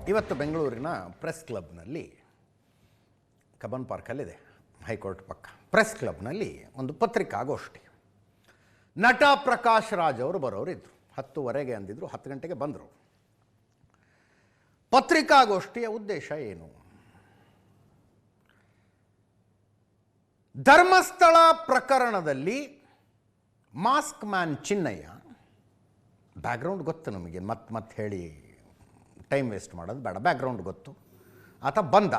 ಇವತ್ತು ಬೆಂಗಳೂರಿನ press ಕ್ಲಬ್ನಲ್ಲಿ, Cubbon ಪಾರ್ಕಲ್ಲಿದೆ, high court ಪಕ್ಕ, ಪ್ರೆಸ್ ಕ್ಲಬ್ನಲ್ಲಿ ಒಂದು ಪತ್ರಿಕಾಗೋಷ್ಠಿ. ನಟ ಪ್ರಕಾಶ್ ರಾಜ್ ಅವರು ಬರೋರಿದ್ದರು. 10:15 ಅಂದಿದ್ರು, 10 ಗಂಟೆಗೆ ಬಂದರು. ಪತ್ರಿಕಾಗೋಷ್ಠಿಯ ಉದ್ದೇಶ ಏನು? ಧರ್ಮಸ್ಥಳ ಪ್ರಕರಣದಲ್ಲಿ ಮಾಸ್ಕ್ ಮ್ಯಾನ್ ಚಿನ್ನಯ್ಯ, ಬ್ಯಾಕ್ಗ್ರೌಂಡ್ ಗೊತ್ತು ನಮಗೆ, ಮತ್ತೆ ಹೇಳಿ ಟೈಮ್ ವೇಸ್ಟ್ ಮಾಡೋದು ಬೇಡ, ಬ್ಯಾಕ್ಗ್ರೌಂಡ್ ಗೊತ್ತು. ಆತ ಬಂದ,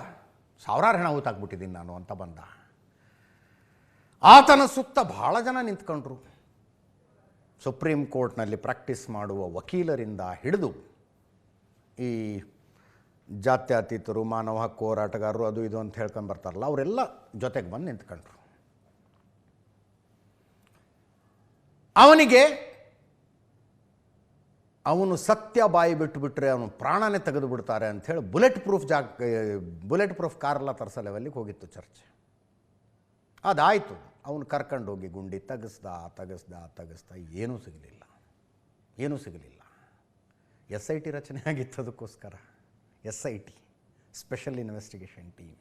ಸಾವಿರಾರು ಹೆಣ ಹೂತಾಕ್ಬಿಟ್ಟಿದ್ದೀನಿ ನಾನು ಅಂತ ಬಂದ. ಆತನ ಸುತ್ತ ಬಹಳ ಜನ ನಿಂತ್ಕೊಂಡ್ರು. ಸುಪ್ರೀಂ ಕೋರ್ಟ್ನಲ್ಲಿ ಪ್ರಾಕ್ಟೀಸ್ ಮಾಡುವ ವಕೀಲರಿಂದ ಹಿಡಿದು ಈ ಜಾತ್ಯತೀತರು, ಮಾನವ ಹಕ್ಕು ಹೋರಾಟಗಾರರು, ಅದು ಇದು ಅಂತ ಹೇಳ್ಕೊಂಡು ಬರ್ತಾರಲ್ಲ, ಅವರೆಲ್ಲ ಜೊತೆಗೆ ಬಂದು ನಿಂತ್ಕೊಂಡ್ರು. ಅವನು ಸತ್ಯ ಬಾಯಿ ಬಿಟ್ಟುಬಿಟ್ರೆ ಅವನು ಪ್ರಾಣನೇ ತೆಗೆದು ಬಿಡ್ತಾರೆ ಅಂಥೇಳಿ ಬುಲೆಟ್ ಪ್ರೂಫ್ ಕಾರೆಲ್ಲ ತರಿಸೋ ಲೆವೆಲ್ಲಿಗೆ ಹೋಗಿತ್ತು ಚರ್ಚೆ. ಅದಾಯಿತು. ಅವನು ಕರ್ಕೊಂಡೋಗಿ ಗುಂಡಿ ತೆಗೆಸ್ದ ಏನೂ ಸಿಗಲಿಲ್ಲ. SIT ರಚನೆ ಆಗಿತ್ತು. ಅದಕ್ಕೋಸ್ಕರ SIT, ಸ್ಪೆಷಲ್ ಇನ್ವೆಸ್ಟಿಗೇಷನ್ ಟೀಮ್.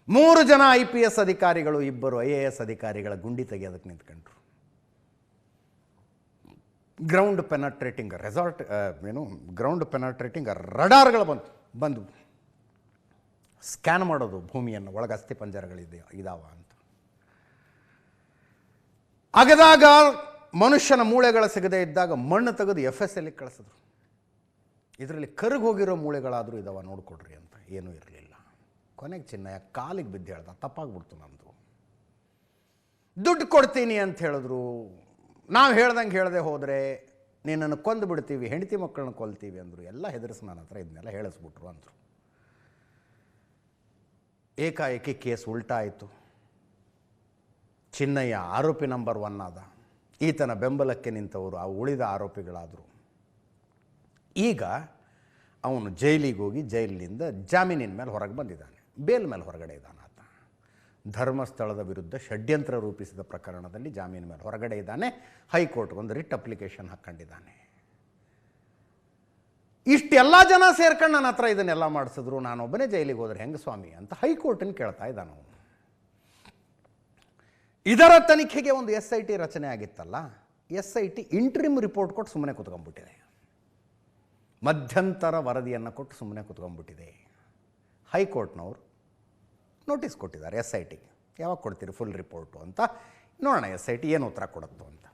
3 ಜನ IPS ಅಧಿಕಾರಿಗಳು, 2 IAS ಅಧಿಕಾರಿಗಳ ಗುಂಡಿ ತೆಗೆಯೋದಕ್ಕೆ ನಿಂತ್ಕೊಂಡ್ರು. ಗ್ರೌಂಡ್ ಪೆನಟ್ರೇಟಿಂಗ್ ರಡಾರ್ಗಳು ಬಂದು ಸ್ಕ್ಯಾನ್ ಮಾಡೋದು ಭೂಮಿಯನ್ನು, ಒಳಗೆ ಅಸ್ಥಿ ಪಂಜರಗಳಿದಾವ ಅಂತ. ಅಗದಾಗ ಮನುಷ್ಯನ ಮೂಳೆಗಳ ಸಿಗದೇ ಇದ್ದಾಗ ಮಣ್ಣು ತೆಗೆದು FSLಗೆ ಕಳಿಸಿದ್ರು. ಇದರಲ್ಲಿ ಕರಗಿ ಹೋಗಿರೋ ಮೂಳೆಗಳಾದರೂ ಇದಾವ ನೋಡ್ಕೊಡ್ರಿ ಅಂತ. ಏನೂ ಇರಲಿಲ್ಲ. ಕೊನೆಗೆ ಚಿನ್ನಯ್ಯ ಕಾಲಿಗೆ ಬಿದ್ದು ಹೇಳ್ದ, ತಪ್ಪಾಗ್ಬಿಡ್ತು ನಮ್ಮದು, ದುಡ್ಡು ಕೊಡ್ತೀನಿ ಅಂತ ಹೇಳಿದ್ರು. ನಾವು ಹೇಳ್ದಂಗೆ ಹೇಳದೆ ಹೋದರೆ ನಿನ್ನನ್ನು ಕೊಂದು ಬಿಡ್ತೀವಿ, ಹೆಂಡತಿ ಮಕ್ಕಳನ್ನ ಕೊಲ್ತೀವಿ ಅಂದರು. ಎಲ್ಲ ಹೆದರಿಸಿ ನನ್ನ ಹತ್ರ ಇದನ್ನೆಲ್ಲ ಹೇಳಿಸ್ಬಿಟ್ರು ಅಂದರು. ಏಕಾಏಕಿ ಕೇಸ್ ಉಲ್ಟಾ ಆಯಿತು. ಚಿನ್ನಯ್ಯ ಆರೋಪಿ ನಂಬರ್ 1 ಆದ. ಈತನ ಬೆಂಬಲಕ್ಕೆ ನಿಂತವರು ಆ ಉಳಿದ ಆರೋಪಿಗಳಾದರು. ಈಗ ಅವನು ಜೈಲಿಗೆ ಹೋಗಿ ಜೈಲಿನಿಂದ ಜಾಮೀನಿನ ಮೇಲೆ ಹೊರಗೆ ಬಂದಿದ್ದಾನೆ, ಬೇಲ್ ಮೇಲೆ ಹೊರಗಡೆ ಇದ್ದಾನೆ. ಆತ ಧರ್ಮಸ್ಥಳದ ವಿರುದ್ಧ ಷಡ್ಯಂತ್ರ ರೂಪಿಸಿದ ಪ್ರಕರಣದಲ್ಲಿ ಜಾಮೀನು ಮೇಲೆ ಹೊರಗಡೆ ಇದ್ದಾನೆ. ಹೈಕೋರ್ಟ್ ಒಂದು ರಿಟ್ ಅಪ್ಲಿಕೇಶನ್ ಹಾಕ್ಕೊಂಡಿದ್ದಾನೆ. ಇಷ್ಟೆಲ್ಲ ಜನ ಸೇರ್ಕೊಂಡು ನನ್ನ ಹತ್ರ ಇದನ್ನೆಲ್ಲ ಮಾಡಿಸಿದ್ರು, ನಾನೊಬ್ಬನೇ ಜೈಲಿಗೆ ಹೋದರೆ ಹೆಂಗೆ ಸ್ವಾಮಿ ಅಂತ ಹೈಕೋರ್ಟನ್ನು ಕೇಳ್ತಾ ಇದ್ದಾನೆ ಅವನು. ಇದರ ತನಿಖೆಗೆ ಒಂದು SIT ರಚನೆ ಆಗಿತ್ತಲ್ಲ, SIT ಇಂಟ್ರಿಮ್ ರಿಪೋರ್ಟ್ ಕೊಟ್ಟು ಸುಮ್ಮನೆ ಕೂತ್ಕೊಂಡ್ಬಿಟ್ಟಿದೆ. ಮಧ್ಯಂತರ ವರದಿಯನ್ನು ಕೊಟ್ಟು ಸುಮ್ಮನೆ ಕೂತ್ಕೊಂಡ್ಬಿಟ್ಟಿದೆ. ಹೈಕೋರ್ಟ್ನವರು ನೋಟಿಸ್ ಕೊಟ್ಟಿದ್ದಾರೆ SITಗೆ. ಯಾವಾಗ ಕೊಡ್ತೀರಿ ಫುಲ್ ರಿಪೋರ್ಟು ಅಂತ ನೋಡೋಣ, SIT ಏನು ಉತ್ತರ ಕೊಡುತ್ತೋ ಅಂತ.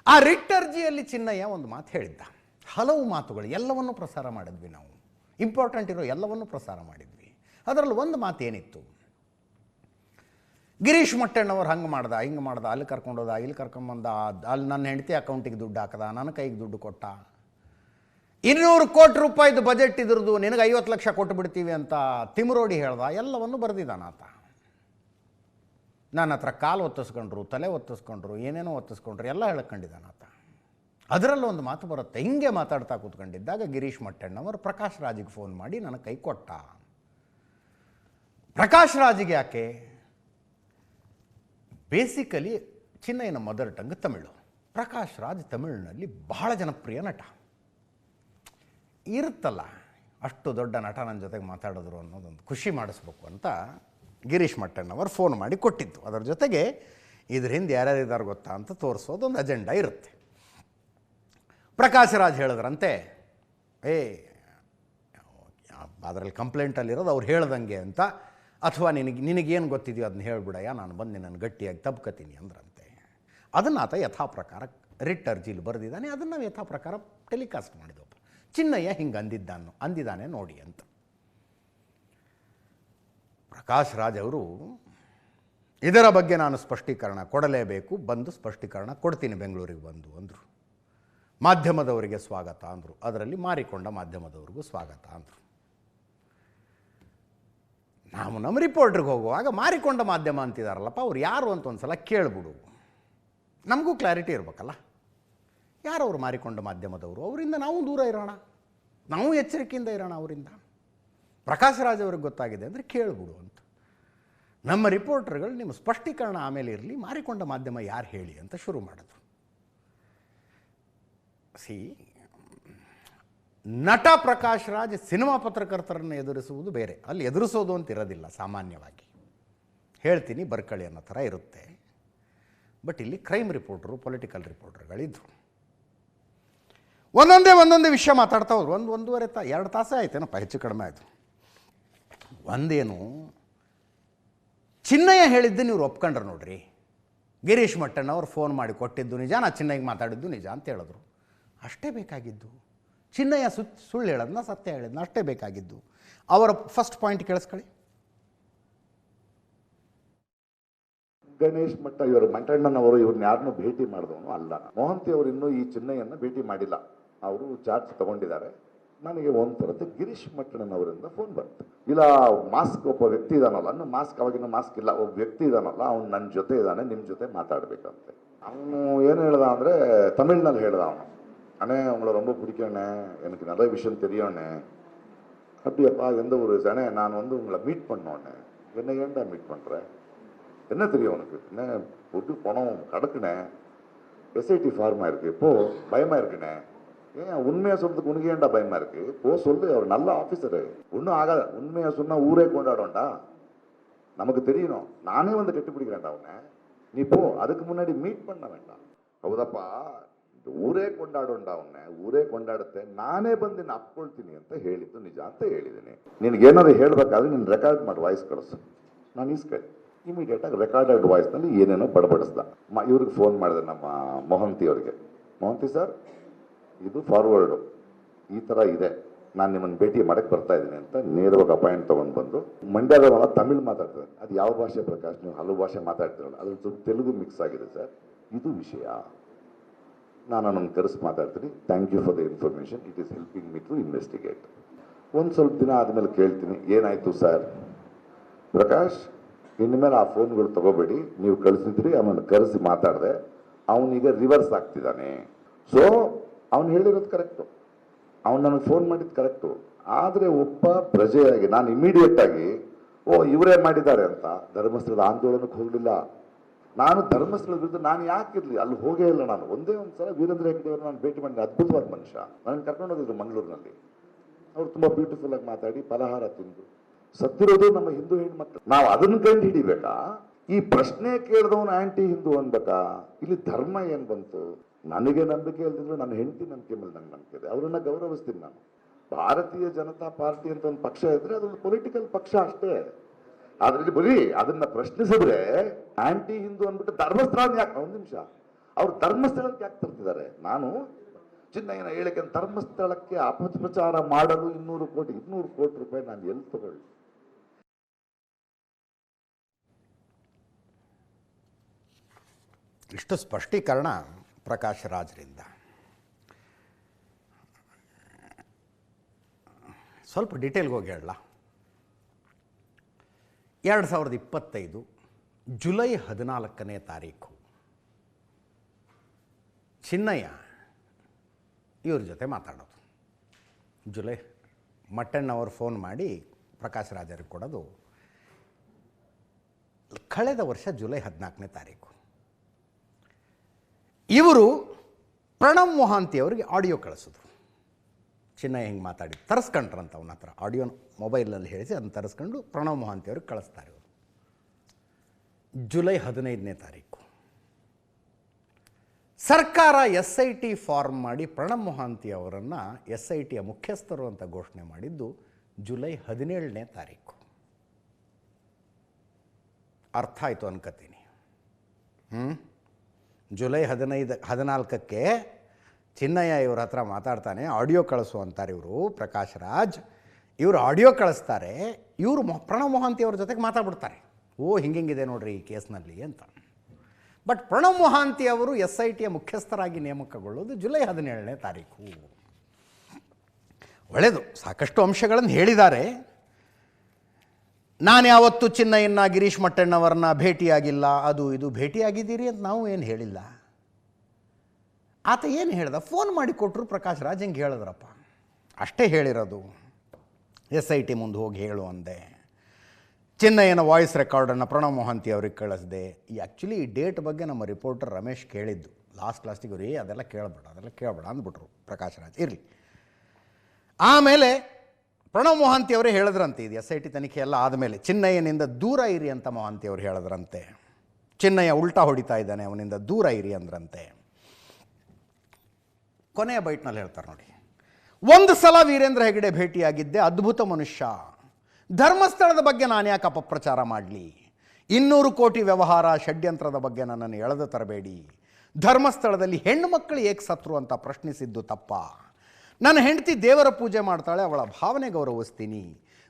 ಆ ರಿಟ್ ಅರ್ಜಿಯಲ್ಲಿ ಚಿನ್ನಯ್ಯ ಒಂದು ಮಾತು ಹೇಳಿದ್ದ. ಹಲವು ಮಾತುಗಳು, ಎಲ್ಲವನ್ನೂ ಪ್ರಸಾರ ಮಾಡಿದ್ವಿ ನಾವು, ಇಂಪಾರ್ಟೆಂಟ್ ಇರೋ ಎಲ್ಲವನ್ನೂ ಪ್ರಸಾರ ಮಾಡಿದ್ವಿ. ಅದರಲ್ಲಿ ಒಂದು ಮಾತು ಏನಿತ್ತು, ಗಿರೀಶ್ ಮಟ್ಟಣ್ಣವ್ರು ಹಂಗೆ ಮಾಡ್ದ, ಹಿಂಗೆ ಮಾಡ್ದ, ಅಲ್ಲಿ ಕರ್ಕೊಂಡೋದ, ಇಲ್ಲಿ ಕರ್ಕೊಂಬಂದ, ಅಲ್ಲಿ ನನ್ನ ಹೆಂಡತಿ ಅಕೌಂಟಿಗೆ ದುಡ್ಡು ಹಾಕದ, ನನ್ನ ಕೈಗೆ ದುಡ್ಡು ಕೊಟ್ಟ, 200 ಕೋಟಿ ರೂಪಾಯಿದು ಬಜೆಟ್ ಇದ್ರದ್ದು, ನಿನಗೆ 50 ಲಕ್ಷ ಕೊಟ್ಟು ಬಿಡ್ತೀವಿ ಅಂತ ತಿಮರೋಡಿ ಹೇಳ್ದ. ಎಲ್ಲವನ್ನು ಬರೆದಿದ್ದಾನ ಆತ. ನನ್ನ ಹತ್ರ ಕಾಲು ಒತ್ತಿಸ್ಕೊಂಡ್ರು, ತಲೆ ಒತ್ತಿಸ್ಕೊಂಡ್ರು, ಏನೇನೋ ಒತ್ತಿಸ್ಕೊಂಡ್ರು, ಎಲ್ಲ ಹೇಳ್ಕೊಂಡಿದ್ದಾನ ಆತ. ಅದರಲ್ಲೂ ಒಂದು ಮಾತು ಬರುತ್ತೆ. ಹಿಂಗೆ ಮಾತಾಡ್ತಾ ಕೂತ್ಕೊಂಡಿದ್ದಾಗ ಗಿರೀಶ್ ಮಟ್ಟಣ್ಣವರು ಪ್ರಕಾಶ್ ರಾಜಿಗೆ ಫೋನ್ ಮಾಡಿ ನನ್ನ ಕೈ ಕೊಟ್ಟ. ಪ್ರಕಾಶ್ ರಾಜಿಗೆ ಯಾಕೆ? ಬೇಸಿಕಲಿ ಚಿನ್ನಯ್ಯನ ಮದರ್ ಟಂಗ್ ತಮಿಳು. ಪ್ರಕಾಶ್ ರಾಜ್ ತಮಿಳಿನಲ್ಲಿ ಬಹಳ ಜನಪ್ರಿಯ ನಟ. ಇರುತ್ತಲ್ಲ, ಅಷ್ಟು ದೊಡ್ಡ ನಟ ನನ್ನ ಜೊತೆಗೆ ಮಾತಾಡಿದ್ರು ಅನ್ನೋದೊಂದು ಖುಷಿ ಮಾಡಿಸ್ಬೇಕು ಅಂತ ಗಿರೀಶ್ ಮಟ್ಟಣ್ಣವರು ಫೋನ್ ಮಾಡಿ ಕೊಟ್ಟಿದ್ದು. ಅದರ ಜೊತೆಗೆ ಇದ್ರ ಹಿಂದೆ ಯಾರ್ಯಾರಿದ್ದಾರೆ ಗೊತ್ತಾ ಅಂತ ತೋರಿಸೋದೊಂದು ಅಜೆಂಡಾ ಇರುತ್ತೆ. ಪ್ರಕಾಶ್ ರಾಜ್ ಹೇಳಿದ್ರಂತೆ, ಅದರಲ್ಲಿ ಕಂಪ್ಲೇಂಟಲ್ಲಿರೋದು ಅವ್ರು ಹೇಳ್ದಂಗೆ ಅಂತ, ಅಥವಾ ನಿನಗೇನು ಗೊತ್ತಿದೆಯೋ ಅದನ್ನ ಹೇಳ್ಬಿಡಯ್ಯ, ನಾನು ಬಂದು ನಿನ್ನನ್ನು ಗಟ್ಟಿಯಾಗಿ ತಬ್ಕತೀನಿ ಅಂದ್ರಂತೆ. ಅದನ್ನು ಆತ ಯಥಾ ಪ್ರಕಾರ ರಿಟ್ ಅರ್ಜಿಲಿ ಬರೆದಿದ್ದಾನೆ. ಅದನ್ನು ನಾವು ಯಥಾ ಪ್ರಕಾರ ಟೆಲಿಕಾಸ್ಟ್ ಮಾಡಿದೆವು. ಚಿನ್ನಯ್ಯ ಹಿಂಗೆ ಅಂದಿದ್ದಾನೆ ನೋಡಿ ಅಂತ. ಪ್ರಕಾಶ್ ರಾಜ್ ಅವರು ಇದರ ಬಗ್ಗೆ ನಾನು ಸ್ಪಷ್ಟೀಕರಣ ಕೊಡಲೇಬೇಕು, ಬಂದು ಸ್ಪಷ್ಟೀಕರಣ ಕೊಡ್ತೀನಿ ಬೆಂಗಳೂರಿಗೆ ಬಂದು ಅಂದರು. ಮಾಧ್ಯಮದವರಿಗೆ ಸ್ವಾಗತ ಅಂದರು. ಅದರಲ್ಲಿ ಮಾರಿಕೊಂಡ ಮಾಧ್ಯಮದವ್ರಿಗೂ ಸ್ವಾಗತ ಅಂದರು. ನಾವು ನಮ್ಮ ರಿಪೋರ್ಟ್ರಿಗೆ ಹೋಗುವಾಗ ಮಾರಿಕೊಂಡ ಮಾಧ್ಯಮ ಅಂತಿದಾರಲ್ಲಪ್ಪ, ಅವ್ರು ಯಾರು ಅಂತ ಒಂದು ಸಲ ಕೇಳ್ಬಿಡು, ನಮಗೂ ಕ್ಲಾರಿಟಿ ಇರಬೇಕಲ್ಲ. ಯಾರು ಅವ್ರು ಮಾರಿಕೊಂಡ ಮಾಧ್ಯಮದವರು? ಅವರಿಂದ ನಾವು ದೂರ ಇರೋಣ, ನಾವು ಎಚ್ಚರಿಕೆಯಿಂದ ಇರೋಣ ಅವರಿಂದ. ಪ್ರಕಾಶ್ ರಾಜ್ ಅವ್ರಿಗೆ ಗೊತ್ತಾಗಿದೆ ಅಂದರೆ ಕೇಳ್ಬಿಡು ಅಂತ. ನಮ್ಮ ರಿಪೋರ್ಟರ್ಗಳು ನಿಮ್ಮ ಸ್ಪಷ್ಟೀಕರಣ ಆಮೇಲೆ ಇರಲಿ, ಮಾರಿಕೊಂಡ ಮಾಧ್ಯಮ ಯಾರು ಹೇಳಿ ಅಂತ ಶುರು ಮಾಡಿದ್ರು. ನಟ ಪ್ರಕಾಶ್ ರಾಜ್ ಸಿನಿಮಾ ಪತ್ರಕರ್ತರನ್ನು ಎದುರಿಸುವುದು ಬೇರೆ. ಅಲ್ಲಿ ಎದುರಿಸೋದು ಅಂತ ಇರೋದಿಲ್ಲ ಸಾಮಾನ್ಯವಾಗಿ. ಹೇಳ್ತೀನಿ ಬರ್ಕಳಿ ಅನ್ನೋ ಥರ ಇರುತ್ತೆ. ಬಟ್ ಇಲ್ಲಿ ಕ್ರೈಮ್ ರಿಪೋರ್ಟರು, ಪೊಲಿಟಿಕಲ್ ರಿಪೋರ್ಟರ್ಗಳಿದ್ರು. ಒಂದೊಂದೇ ವಿಷಯ ಮಾತಾಡ್ತಾ ಹೋದ್ರು. ಒಂದೂವರೆ 2 ತಾಸೇ ಆಯ್ತೇನಪ್ಪ, ಹೆಚ್ಚು ಕಡಿಮೆ ಆಯಿತು. ಒಂದೇನು, ಚಿನ್ನಯ್ಯ ಹೇಳಿದ್ದನ್ನು ಇವ್ರು ಒಪ್ಕೊಂಡ್ರು ನೋಡ್ರಿ. ಗಿರೀಶ್ ಮಟ್ಟಣ್ಣವ್ರು ಫೋನ್ ಮಾಡಿ ಕೊಟ್ಟಿದ್ದು ನಿಜ, ನಾ ಚಿನ್ನಯ್ಯಗೆ ಮಾತಾಡಿದ್ದು ನಿಜ ಅಂತ ಹೇಳಿದ್ರು. ಅಷ್ಟೇ ಬೇಕಾಗಿದ್ದು. ಚಿನ್ನಯ್ಯ ಸುಳ್ಳು ಹೇಳೋದನ್ನ ಸತ್ಯ ಹೇಳಿದ್ನ, ಅಷ್ಟೇ ಬೇಕಾಗಿದ್ದು. ಅವರ ಫಸ್ಟ್ ಪಾಯಿಂಟ್ ಕೇಳಿಸ್ಕೊಳ್ಳಿ. ಗಣೇಶ್ ಮಟ್ಟ ಇವರು ಮಂಟಣ್ಣನವರು ಇವ್ರನ್ನ ಯಾರನ್ನೂ ಭೇಟಿ ಮಾಡಿದವನು ಅಲ್ಲ. ಮೋಹಂತಿ ಅವರು ಇನ್ನೂ ಈ ಚಿನ್ನಯ್ಯನ ಭೇಟಿ ಮಾಡಿಲ್ಲ. ಅವರು ಚಾರ್ಜ್ ತಗೊಂಡಿದ್ದಾರೆ. ನನಗೆ ಒಂಥರದ್ದು ಗಿರೀಶ್ ಮಟ್ಟಣ್ಣನವರಿಂದ ಫೋನ್ ಬಂತು. ಇಲ್ಲ, ಮಾಸ್ಕ್ ಒಬ್ಬ ವ್ಯಕ್ತಿ ಇದಾನಲ್ಲ, ಅನ್ನೋ ಮಾಸ್ಕ್, ಅವಾಗಿನ ಮಾಸ್ಕ್ ಇಲ್ಲ, ಒಬ್ಬ ವ್ಯಕ್ತಿ ಇದಾನಲ್ಲ, ಅವ್ನು ನನ್ನ ಜೊತೆ ಇದ್ದಾನೆ, ನಿಮ್ಮ ಜೊತೆ ಮಾತಾಡಬೇಕಂತೆ. ಅವನು ಏನು ಹೇಳ್ದ ಅಂದರೆ, ತಮಿಳ್ನಲ್ಲಿ ಹೇಳ್ದ ಅವನು, அண்ணே உங்களை ரொம்ப பிடிக்கண்ணே, எனக்கு நிறைய விஷயம் தெரியும்ண்ணே. அப்படியாப்பா, எந்த ஊர்? அண்ணே நான் வந்து உங்களை மீட் பண்ணோண்ணே. என்ன ஏன்டா மீட் பண்ணுறேன்? என்ன தெரியும் உனக்கு? என்ன பொட்டு பணம் கிடக்குண்ணே, எஸ்ஐடி ஃபார்மாக இருக்குது, இப்போ பயமாக இருக்குண்ணே. ஏன் உண்மையாக சொல்கிறதுக்கு உனக்கு ஏன்டா பயமாக இருக்குது? இப்போ சொல்லு, அவர் நல்ல ஆஃபீஸரு, ஒன்றும் ஆகாத. உண்மையாக சொன்னால் ஊரே கொண்டாடும்டா, நமக்கு தெரியணும். நானே வந்து கெட்டுப்பிடிக்கிறேன்டா அவனை, நீ போ. அதுக்கு முன்னாடி மீட் பண்ண வேண்டாம். ಹೌದಪ್ಪ, ಊರೇ ಕೊಂಡಾಡೋಣ ಅವನ್ನೇ, ಊರೇ ಕೊಂಡಾಡುತ್ತೆ, ನಾನೇ ಬಂದು ನಿನ್ನ ಅಪ್ಕೊಳ್ತೀನಿ ಅಂತ ಹೇಳಿದ್ದು ನಿಜ ಅಂತ ಹೇಳಿದ್ದೀನಿ. ನಿನಗೇನಾದ್ರು ಹೇಳಬೇಕಾದ್ರೆ ನೀನು ರೆಕಾರ್ಡ್ ಮಾಡಿ ವಾಯ್ಸ್ ಕಳಿಸು, ನಾನು ಇಸ್ಕೊಳ್ಳಿ. ಇಮಿಡಿಯೇಟಾಗಿ ರೆಕಾರ್ಡೆಡ್ ವಾಯ್ಸ್ನಲ್ಲಿ ಏನೇನೋ ಬಡಬಡಿಸ್ದ. ಇವ್ರಿಗೆ ಫೋನ್ ಮಾಡಿದೆ, ನಮ್ಮ ಮೊಹಂತಿ ಅವರಿಗೆ. ಮೊಹಂತಿ ಸರ್, ಇದು ಫಾರ್ವರ್ಡು ಈ ಥರ ಇದೆ, ನಾನು ನಿಮ್ಮನ್ನು ಭೇಟಿ ಮಾಡಕ್ಕೆ ಬರ್ತಾ ಇದ್ದೀನಿ ಅಂತ ನೇರವಾಗಿ ಅಪಾಯಿಂಟ್ ತೊಗೊಂಡು ಬಂದು, ಮಂಡ್ಯದವಲ್ಲ ತಮಿಳ್ ಮಾತಾಡ್ತಾರೆ. ಅದು ಯಾವ ಭಾಷೆ ಪ್ರಕಾಶ್? ನೀವು ಹಲವು ಭಾಷೆ ಮಾತಾಡ್ತಿರಲ್ಲ, ಅದ್ರ ಸ್ವಲ್ಪ ತೆಲುಗು ಮಿಕ್ಸ್ ಆಗಿದೆ ಸರ್, ಇದು ವಿಷಯ. ನಾನು ನನ್ನ ಕರೆಸಿ ಮಾತಾಡ್ತೀನಿ. Thank you for the information, it is helping me to investigate. ಒಂದು ಸ್ವಲ್ಪ ದಿನ ಆದಮೇಲೆ ಕೇಳ್ತೀನಿ, ಏನಾಯಿತು ಸರ್? ಪ್ರಕಾಶ್, ಇನ್ಮೇಲೆ ಆ ಫೋನ್ಗಳು ತೊಗೋಬೇಡಿ, ನೀವು ಕಳಿಸಿದ್ರಿ, ಅವನನ್ನು ಕರೆಸಿ ಮಾತಾಡಿದೆ, ಅವನೀಗ ರಿವರ್ಸ್ ಆಗ್ತಿದ್ದಾನೆ. ಸೊ ಅವನು ಹೇಳಿರೋದು ಕರೆಕ್ಟು, ಅವನು ನನಗೆ ಫೋನ್ ಮಾಡಿದ್ದು ಕರೆಕ್ಟು. ಆದರೆ ಒಬ್ಬ ಪ್ರಜೆಯಾಗಿ ನಾನು ಇಮಿಡಿಯೇಟಾಗಿ ಇವರೇ ಮಾಡಿದ್ದಾರೆ ಅಂತ ಧರ್ಮಸ್ಥಳದ ಆಂದೋಲನಕ್ಕೆ ಹೋಗಲಿಲ್ಲ. ನಾನು ಧರ್ಮಸ್ಥಳದ ವಿರುದ್ಧ ನಾನು ಯಾಕಿರಲಿ, ಅಲ್ಲಿ ಹೋಗೇ ಇಲ್ಲ. ನಾನು ಒಂದೇ ಒಂದು ಸಲ ವೀರೇಂದ್ರ ಹೆಗ್ಡೆ ಅವರು ನಾನು ಭೇಟಿ ಮಾಡಿದ ಅದ್ಭುತವಾದ ಮನುಷ್ಯ. ನಾನು ಕರ್ಕೊಂಡು ಹೋಗಿದ್ರು ಮಂಗಳೂರಿನಲ್ಲಿ. ಅವರು ತುಂಬ ಬ್ಯೂಟಿಫುಲ್ ಆಗಿ ಮಾತಾಡಿ ಫಲಹಾರ ತಿಂದು. ಸತ್ತಿರೋದು ನಮ್ಮ ಹಿಂದೂ ಹೆಣ್ಮಕ್ಳು, ನಾವು ಅದನ್ನು ಕಂಡು ಹಿಡಿಬೇಕಾ? ಈ ಪ್ರಶ್ನೆ ಕೇಳಿದವನು ಆಂಟಿ ಹಿಂದೂ ಅನ್ಬೇಕಾ? ಇಲ್ಲಿ ಧರ್ಮ ಏನು ಬಂತು? ನನಗೆ ನಂಬಿಕೆ ಇಲ್ದಿದ್ರು ನನ್ನ ಹೆಂಡತಿ ನಂಬಿಕೆ ಮೇಲೆ ನಂಗೆ ನಂಬಿಕೆ ಇದೆ, ಅವರನ್ನ ಗೌರವಿಸ್ತೀನಿ ನಾನು. ಭಾರತೀಯ ಜನತಾ ಪಾರ್ಟಿ ಅಂತ ಒಂದು ಪಕ್ಷ ಇದ್ರೆ ಅದೊಂದು ಪೊಲಿಟಿಕಲ್ ಪಕ್ಷ ಅಷ್ಟೇ. ಆದ್ರೆ ಬರೀ ಅದನ್ನ ಪ್ರಶ್ನಿಸಿದ್ರೆ ಆಂಟಿ ಹಿಂದೂ ಅಂದ್ಬಿಟ್ಟು ಧರ್ಮಸ್ಥಳ ಯಾಕೆ? ಒಂದು ನಿಮಿಷ, ಅವ್ರು ಧರ್ಮಸ್ಥಳಕ್ಕೆ ಯಾಕೆ ತರ್ತಿದ್ದಾರೆ? ನಾನು ಚಿನ್ನಯ್ಯನ ಹೇಳಿಕೆ ಧರ್ಮಸ್ಥಳಕ್ಕೆ ಅಪಪ್ರಚಾರ ಮಾಡಲು 200 ಕೋಟಿ ರೂಪಾಯಿ ನಾನು ಎಲ್ಲಿ ತಗೊಳ್ಳಿ? ಇಷ್ಟು ಸ್ಪಷ್ಟೀಕರಣ ಪ್ರಕಾಶ್ ರಾಜ್ರಿಂದ. ಸ್ವಲ್ಪ ಡೀಟೇಲ್ಗೆ ಹೋಗಿ ಹೇಳಲ್ಲ. 2025 ಜುಲೈ 14ನೇ ತಾರೀಕು ಚಿನ್ನಯ್ಯ ಇವ್ರ ಜೊತೆ ಮಾತಾಡೋದು. ಜುಲೈ ಮಟ್ಟಣ್ಣವರು ಫೋನ್ ಮಾಡಿ ಪ್ರಕಾಶ್ ರಾಜರಿಗೆ ಕೊಡೋದು ಕಳೆದ ವರ್ಷ ಜುಲೈ 14ನೇ ತಾರೀಕು. ಇವರು ಪ್ರಣವ್ ಮೊಹಾಂತಿ ಅವರಿಗೆ ಆಡಿಯೋ ಕಳಿಸಿದ್ರು. ಚಿನ್ನಯ್ಯ ಹಿಂಗೆ ಮಾತಾಡಿ ತರಿಸ್ಕೊಂಡ್ರಂತ ಅವನ ಹತ್ರ ಆಡಿಯೋ ಮೊಬೈಲಲ್ಲಿ ಹೇಳಿಸಿ ಅದನ್ನು ತರಿಸ್ಕೊಂಡು ಪ್ರಣವ್ ಮೊಹಾಂತಿ ಅವ್ರಿಗೆ ಕಳಿಸ್ತಾರೆ. ಇವರು ಜುಲೈ 15ನೇ ತಾರೀಕು ಸರ್ಕಾರ SIT ಫಾರ್ಮ್ ಮಾಡಿ ಪ್ರಣವ್ ಮೊಹಾಂತಿ ಅವರನ್ನು SITಯ ಮುಖ್ಯಸ್ಥರು ಅಂತ ಘೋಷಣೆ ಮಾಡಿದ್ದು ಜುಲೈ 17ನೇ ತಾರೀಕು. ಅರ್ಥ ಆಯಿತು ಅನ್ಕೋತೀನಿ. ಜುಲೈ 14ಕ್ಕೆ ಚಿನ್ನಯ್ಯ ಇವ್ರ ಹತ್ರ ಮಾತಾಡ್ತಾನೆ, ಆಡಿಯೋ ಕಳಿಸು ಅಂತಾರೆ ಇವರು ಪ್ರಕಾಶ್ ರಾಜ್. ಇವರು ಆಡಿಯೋ ಕಳಿಸ್ತಾರೆ, ಇವರು ಪ್ರಣವ್ ಮೊಹಾಂತಿ ಅವ್ರ ಜೊತೆಗೆ ಮಾತಾಡ್ಬಿಡ್ತಾರೆ. ಹಿಂಗಿದೆ ನೋಡ್ರಿ ಈ ಕೇಸ್ನಲ್ಲಿ ಅಂತ. ಬಟ್ ಪ್ರಣವ್ ಮೊಹಾಂತಿ ಅವರು SITಯ ಮುಖ್ಯಸ್ಥರಾಗಿ ನೇಮಕಗೊಳ್ಳೋದು ಜುಲೈ 17ನೇ ತಾರೀಕು. ಒಳ್ಳೆಯದು, ಸಾಕಷ್ಟು ಅಂಶಗಳನ್ನು ಹೇಳಿದ್ದಾರೆ. ನಾನು ಯಾವತ್ತೂ ಚಿನ್ನಯ್ಯನ ಗಿರೀಶ್ ಮಟ್ಟಣ್ಣವ್ರನ್ನ ಭೇಟಿಯಾಗಿಲ್ಲ, ಅದು ಇದು ಭೇಟಿಯಾಗಿದ್ದೀರಿ ಅಂತ ನಾವು ಏನು ಹೇಳಿಲ್ಲ. ಆತ ಏನು ಹೇಳ್ದ? ಫೋನ್ ಮಾಡಿ ಕೊಟ್ಟರು ಪ್ರಕಾಶ್ ರಾಜ್ ಹಿಂಗೆ ಹೇಳಿದ್ರಪ್ಪ, ಅಷ್ಟೇ ಹೇಳಿರೋದು. SIT ಮುಂದೆ ಹೋಗಿ ಹೇಳು ಅಂದೆ. ಚಿನ್ನಯ್ಯನ ವಾಯ್ಸ್ ರೆಕಾರ್ಡನ್ನು ಪ್ರಣವ್ ಮೊಹಾಂತಿ ಅವ್ರಿಗೆ ಕಳಿಸ್ದೆ. ಆ್ಯಕ್ಚುಲಿ ಈ ಡೇಟ್ ಬಗ್ಗೆ ನಮ್ಮ ರಿಪೋರ್ಟರ್ ರಮೇಶ್ ಕೇಳಿದ್ದು ಲಾಸ್ಟಿಗೆ, ಅದೆಲ್ಲ ಕೇಳಬೇಡ ಅಂದ್ಬಿಟ್ರು ಪ್ರಕಾಶ್ ರಾಜ್. ಇರಲಿ, ಆಮೇಲೆ ಪ್ರಣವ್ ಮೊಹಾಂತಿ ಅವರೇ ಹೇಳಿದ್ರಂತೆ, ಇದು SIT ತನಿಖೆ ಎಲ್ಲ ಆದಮೇಲೆ ಚಿನ್ನಯ್ಯನಿಂದ ದೂರ ಇರಿ ಅಂತ ಮೊಹಾಂತಿ ಅವರು ಹೇಳಿದ್ರಂತೆ. ಚಿನ್ನಯ್ಯ ಉಲ್ಟಾ ಹೊಡಿತಾ ಇದ್ದಾನೆ, ಅವನಿಂದ ದೂರ ಇರಿ ಅಂದ್ರಂತೆ. ಕೊನೆಯ ಬೈಟ್ನಲ್ಲಿ ಹೇಳ್ತಾರೆ ನೋಡಿ, ಒಂದು ಸಲ ವೀರೇಂದ್ರ ಹೆಗಡೆ ಭೇಟಿಯಾಗಿದ್ದೆ, ಅದ್ಭುತ ಮನುಷ್ಯ. ಧರ್ಮಸ್ಥಳದ ಬಗ್ಗೆ ನಾನು ಯಾಕೆ ಅಪಪ್ರಚಾರ ಮಾಡಲಿ? 200 ಕೋಟಿ ವ್ಯವಹಾರ ಷಡ್ಯಂತ್ರದ ಬಗ್ಗೆ ನನ್ನನ್ನು ಎಳೆದು ತರಬೇಡಿ. ಧರ್ಮಸ್ಥಳದಲ್ಲಿ ಹೆಣ್ಣು ಮಕ್ಕಳು ಏಕೆ ಸತ್ರು ಅಂತ ಪ್ರಶ್ನಿಸಿದ್ದು ತಪ್ಪ. ನನ್ನ ಹೆಂಡತಿ ದೇವರ ಪೂಜೆ ಮಾಡ್ತಾಳೆ, ಅವಳ ಭಾವನೆ ಗೌರವಿಸ್ತೀನಿ.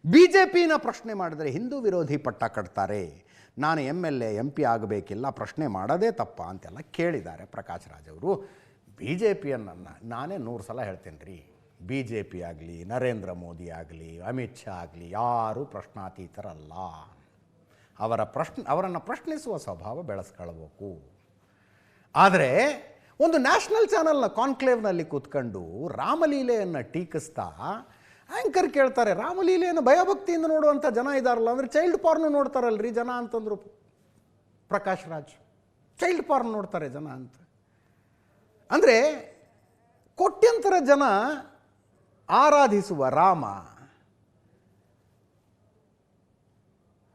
BJPನ ಪ್ರಶ್ನೆ ಮಾಡಿದರೆ ಹಿಂದೂ ವಿರೋಧಿ ಪಟ್ಟ ಕಟ್ತಾರೆ. ನಾನು MLA MP ಆಗಬೇಕಿಲ್ಲ, ಪ್ರಶ್ನೆ ಮಾಡೋದೇ ತಪ್ಪ ಅಂತೆಲ್ಲ ಕೇಳಿದ್ದಾರೆ ಪ್ರಕಾಶ್ ರಾಜ್ ಅವರು. BJPಯನ್ನು ನಾನೇ 100 ಸಲ ಹೇಳ್ತೇನೆ ರೀ, BJP ಆಗಲಿ, ನರೇಂದ್ರ ಮೋದಿ ಆಗಲಿ, ಅಮಿತ್ ಶಾ ಆಗಲಿ, ಯಾರೂ ಪ್ರಶ್ನಾತೀತರಲ್ಲ. ಅವರನ್ನು ಪ್ರಶ್ನಿಸುವ ಸ್ವಭಾವ ಬೆಳೆಸ್ಕೊಳ್ಬೇಕು. ಆದರೆ ಒಂದು ನ್ಯಾಷನಲ್ ಚಾನಲ್ನ ಕಾನ್ಕ್ಲೇವ್ನಲ್ಲಿ ಕೂತ್ಕೊಂಡು ರಾಮಲೀಲೆಯನ್ನು ಟೀಕಿಸ್ತಾ ಆ್ಯಂಕರ್ ಕೇಳ್ತಾರೆ, ರಾಮಲೀಲೆಯನ್ನು ಭಯಭಕ್ತಿಯಿಂದ ನೋಡುವಂಥ ಜನ ಇದ್ದಾರಲ್ಲ, ಅಂದರೆ ಚೈಲ್ಡ್ ಪಾರ್ನು ನೋಡ್ತಾರಲ್ರಿ ಜನ ಅಂತಂದರು ಪ್ರಕಾಶ್ ರಾಜ್. ಚೈಲ್ಡ್ ಪಾರ್ನ್ ನೋಡ್ತಾರೆ ಜನ ಅಂತ. ಅಂದರೆ ಕೋಟ್ಯಂತರ ಜನ ಆರಾಧಿಸುವ ರಾಮ,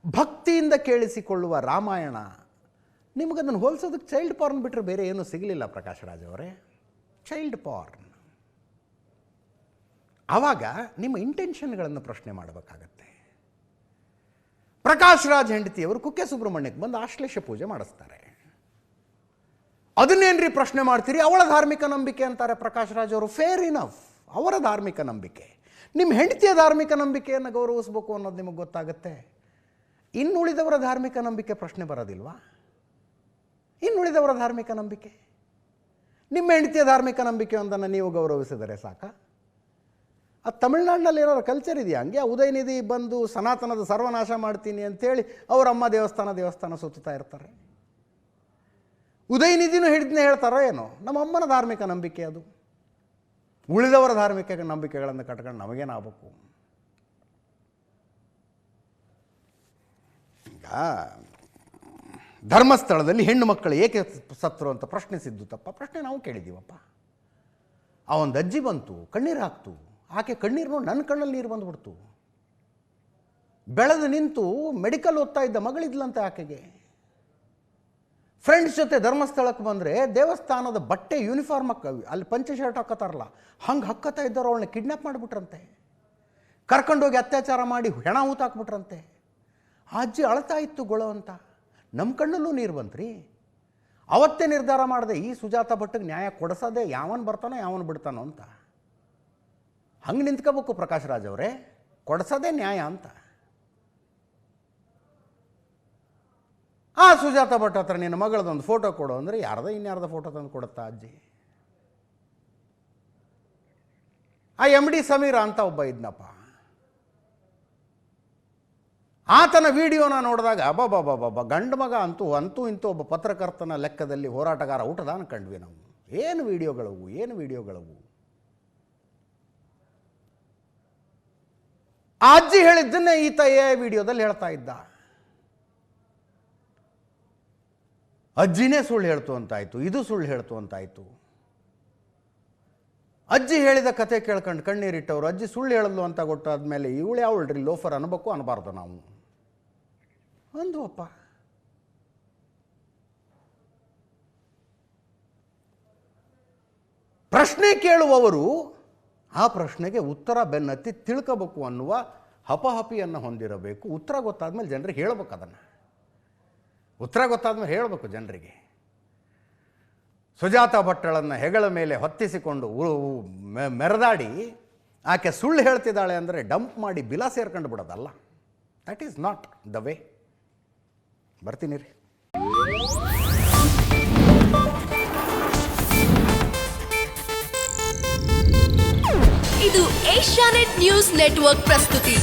ಭಕ್ತಿಯಿಂದ ಕೇಳಿಸಿಕೊಳ್ಳುವ ರಾಮಾಯಣ, ನಿಮಗದನ್ನು ಹೋಲಿಸೋದಕ್ಕೆ ಚೈಲ್ಡ್ ಪಾರ್ನ್ ಬಿಟ್ಟರೆ ಬೇರೆ ಏನೂ ಸಿಗಲಿಲ್ಲ ಪ್ರಕಾಶ್ ರಾಜ್ ಅವರೇ. Child porn. ಆವಾಗ ನಿಮ್ಮ ಇಂಟೆನ್ಷನ್ಗಳನ್ನು ಪ್ರಶ್ನೆ ಮಾಡಬೇಕಾಗತ್ತೆ. ಪ್ರಕಾಶ್ ರಾಜ್ ಹೆಂಡತಿಯವರು ಕುಕ್ಕೆ ಸುಬ್ರಹ್ಮಣ್ಯಕ್ಕೆ ಬಂದು ಆಶ್ಲೇಷ ಪೂಜೆ ಮಾಡಿಸ್ತಾರೆ. ಅದನ್ನೇನ್ರಿ ಪ್ರಶ್ನೆ ಮಾಡ್ತೀರಿ? ಅವಳ ಧಾರ್ಮಿಕ ನಂಬಿಕೆ ಅಂತಾರೆ ಪ್ರಕಾಶ್ ರಾಜ್ ಅವರು. ಫೇರ್ ಇನಫ್, ಅವರ ಧಾರ್ಮಿಕ ನಂಬಿಕೆ. ನಿಮ್ಮ ಹೆಂಡತಿಯ ಧಾರ್ಮಿಕ ನಂಬಿಕೆಯನ್ನು ಗೌರವಿಸಬೇಕು ಅನ್ನೋದು ನಿಮಗೆ ಗೊತ್ತಾಗುತ್ತೆ. ಇನ್ನುಳಿದವರ ಧಾರ್ಮಿಕ ನಂಬಿಕೆ ಪ್ರಶ್ನೆ ಬರೋದಿಲ್ವಾ? ಇನ್ನುಳಿದವರ ಧಾರ್ಮಿಕ ನಂಬಿಕೆ, ನಿಮ್ಮ ಹೆಂಡತಿಯ ಧಾರ್ಮಿಕ ನಂಬಿಕೆಯೊಂದನ್ನು ನೀವು ಗೌರವಿಸಿದರೆ ಸಾಕ? ಅದು ತಮಿಳ್ನಾಡಿನಲ್ಲಿ ಏನಾದ್ರು ಕಲ್ಚರ್ ಇದೆಯಾ ಹಂಗೆ? ಉದಯನಿಧಿ ಬಂದು ಸನಾತನದ ಸರ್ವನಾಶ ಮಾಡ್ತೀನಿ ಅಂತೇಳಿ ಅವರ ಅಮ್ಮ ದೇವಸ್ಥಾನ ಸುತ್ತುತ್ತಾ ಇರ್ತಾರೆ. ಉದಯನಿಧಿನೂ ಹಿಡಿದನ್ನೇ ಹೇಳ್ತಾರೋ ಏನೋ? ನಮ್ಮ ಅಮ್ಮನ ಧಾರ್ಮಿಕ ನಂಬಿಕೆ ಅದು. ಉಳಿದವರ ಧಾರ್ಮಿಕ ನಂಬಿಕೆಗಳನ್ನು ಕಟ್ಕೊಂಡು ನಮಗೇನಾಗಬೇಕು? ಈಗ ಧರ್ಮಸ್ಥಳದಲ್ಲಿ ಹೆಣ್ಣು ಮಕ್ಕಳು ಏಕೆ ಸತ್ರು ಅಂತ ಪ್ರಶ್ನಿಸಿದ್ದು ತಪ್ಪ? ಪ್ರಶ್ನೆ ನಾವು ಕೇಳಿದ್ದೀವಪ್ಪ. ಆ ಒಂದು ಅಜ್ಜಿ ಬಂತು, ಕಣ್ಣೀರು ಹಾಕ್ತು. ಆಕೆ ಕಣ್ಣೀರು ನೋಡಿ ನನ್ನ ಕಣ್ಣಲ್ಲಿ ನೀರು ಬಂದುಬಿಡ್ತು. ಬೆಳೆದು ನಿಂತು ಮೆಡಿಕಲ್ ಓದ್ತಾ ಇದ್ದ ಮಗಳಿದ್ಲಂತೆ ಆಕೆಗೆ. ಫ್ರೆಂಡ್ಸ್ ಜೊತೆ ಧರ್ಮಸ್ಥಳಕ್ಕೆ ಬಂದರೆ ದೇವಸ್ಥಾನದ ಬಟ್ಟೆ ಯೂನಿಫಾರ್ಮ್ ಅಲ್ಲಿ ಪಂಚೆ ಶರ್ಟ್ ಹಾಕೋತಾರಲ್ಲ, ಹಂಗೆ ಹಾಕೋತಾ ಇದ್ದವ್ರು ಅವಳನ್ನ ಕಿಡ್ನಾಪ್ ಮಾಡಿಬಿಟ್ರಂತೆ. ಕರ್ಕೊಂಡೋಗಿ ಅತ್ಯಾಚಾರ ಮಾಡಿ ಹೆಣ ಹೂತಾಕ್ಬಿಟ್ರಂತೆ. ಆ ಅಜ್ಜಿ ಅಳ್ತಾ ಇತ್ತು ಗೊಳೋ ಅಂತ. ನಮ್ಮ ಕಣ್ಣಲ್ಲೂ ನೀರು ಬಂತ್ರಿ. ಅವತ್ತೇ ನಿರ್ಧಾರ ಮಾಡಿದೆ, ಈ ಸುಜಾತ ಭಟ್ಟಿಗೆ ನ್ಯಾಯ ಕೊಡಿಸೋದೆ, ಯಾವನು ಬರ್ತಾನೋ ಯಾವನು ಬಿಡ್ತಾನೋ ಅಂತ. ಹಂಗೆ ನಿಂತ್ಕೋಬೇಕು ಪ್ರಕಾಶ್ ರಾಜ್ ಅವರೇ, ಕೊಡಿಸೋದೇ ನ್ಯಾಯ ಅಂತ. ಆ ಸುಜಾತ ಭಟ್ ಹತ್ರ ನಿನ್ನ ಮಗಳದೊಂದು ಫೋಟೋ ಕೊಡು ಅಂದರೆ ಇನ್ಯಾರ್ದ ಫೋಟೋ ತಂದು ಕೊಡುತ್ತಾ ಅಜ್ಜಿ? ಆ MD ಸಮೀರ ಅಂತ ಒಬ್ಬ ಇದ್ನಪ್ಪ, ಆತನ ವಿಡಿಯೋನ ನೋಡಿದಾಗ ಅಬ್ಬಬ್ಬಬ್ಬಬ್ಬ, ಗಂಡು ಮಗ ಅಂತೂ ಇಂತೂ ಒಬ್ಬ ಪತ್ರಕರ್ತನ ಲೆಕ್ಕದಲ್ಲಿ ಹೋರಾಟಗಾರ ಊಟದ ಅನ್ಕಂಡ್ವಿ ನಾವು. ಏನು ವಿಡಿಯೋಗಳವು. ಆ ಅಜ್ಜಿ ಹೇಳಿದ್ದನ್ನೇ ಈತ ವಿಡಿಯೋದಲ್ಲಿ ಹೇಳ್ತಾ ಇದ್ದ. ಅಜ್ಜಿನೇ ಸುಳ್ಳು ಹೇಳ್ತು ಅಂತಾಯ್ತು, ಇದು ಸುಳ್ಳು ಹೇಳ್ತು ಅಂತಾಯ್ತು. ಅಜ್ಜಿ ಹೇಳಿದ ಕತೆ ಕೇಳ್ಕೊಂಡು ಕಣ್ಣೀರಿಟ್ಟವರು ಅಜ್ಜಿ ಸುಳ್ಳು ಹೇಳಲು ಅಂತ ಗೊತ್ತಾದ್ಮೇಲೆ ಇವಳು ಯಾವಳ್ರಿ ಲೋಫರ್ ಅನ್ಬೇಕು ಅನ್ಬಾರ್ದು ನಾವು ಅಂದ್ವಪ್ಪ. ಪ್ರಶ್ನೆ ಕೇಳುವವರು ಆ ಪ್ರಶ್ನೆಗೆ ಉತ್ತರ ಬೆನ್ನತ್ತಿ ತಿಳ್ಕೋಬೇಕು ಅನ್ನುವ ಹಪಹಪಿಯನ್ನು ಹೊಂದಿರಬೇಕು. ಉತ್ತರ ಗೊತ್ತಾದ್ಮೇಲೆ ಜನರಿಗೆ ಹೇಳ್ಬೇಕು. ಅದನ್ನು ಉತ್ತರ ಗೊತ್ತಾದ್ಮೇಲೆ ಹೇಳಬೇಕು ಜನರಿಗೆ. ಸುಜಾತ ಭಟ್ಟಳನ್ನು ಹೆಗಲ ಮೇಲೆ ಹೊತ್ತಿಸಿಕೊಂಡು ಮೆರೆದಾಡಿ ಆಕೆ ಸುಳ್ಳು ಹೇಳ್ತಿದ್ದಾಳೆ ಅಂದರೆ ಡಂಪ್ ಮಾಡಿ ಬಿಲ ಸೇರ್ಕೊಂಡು ಬಿಡೋದಲ್ಲ. That is not the way. ಬರ್ತೀನಿ ರೀ. ಇದು ಏಷ್ಯಾನೆಟ್ ನ್ಯೂಸ್ ನೆಟ್ವರ್ಕ್ ಪ್ರಸ್ತುತಿ.